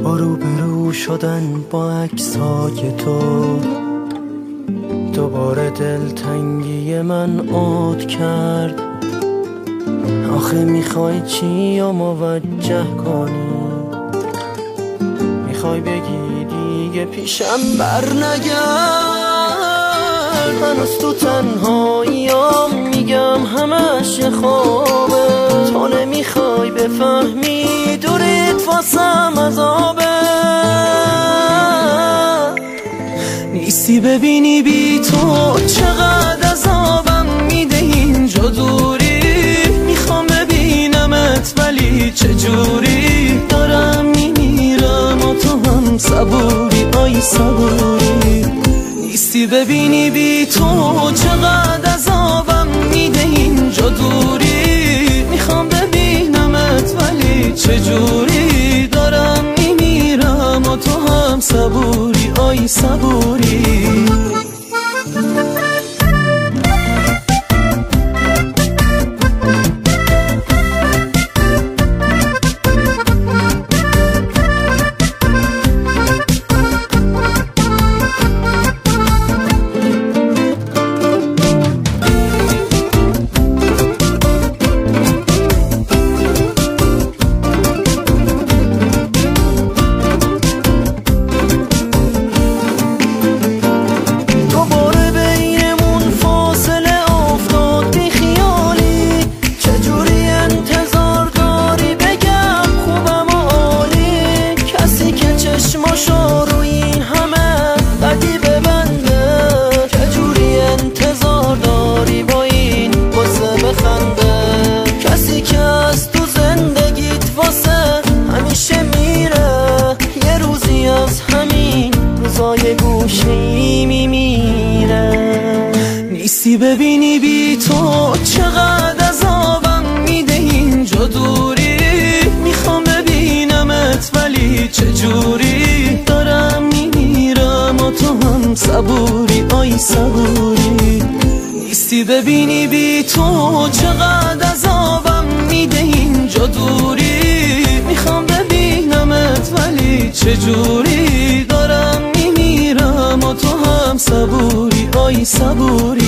با روبرو شدن با عکسای تو دوباره دلتنگی من عود کرد. آخه میخوای چی یا موجه کنی؟ میخوای بگی دیگه پیشم بر نگرد؟ هنوز تو تنهاییام میگم همش یه خوابه. تو نمیخوای بفهمی دوریت واسم عذابه. نیستی ببینی بی تو چقدر عذابم میده اینجا دوری. میخوام ببینمت ولی چجوری؟ دارم میمیرم و تو هم صبوری، آی صبوری. نیستی ببینی بی تو چقدر عذابم میده اینجا دوری. میخوام ببینمت ولی چجوری؟ دارم میمیرم و تو هم صبوری، آی صبوری. گوشه‌ای میمیره. نیستی ببینی بی تو چقدر عذابم میده اینجا دوری. میخوام ببینمت ولی چجوری؟ دارم میمیرم و تو هم صبوری، آی صبوری. نیستی ببینی بی تو چقدر عذابم میده اینجا دوری. میخوام ببینمت ولی چجوری؟ دارم میمیرم و تو هم صبوری، آی صبوری.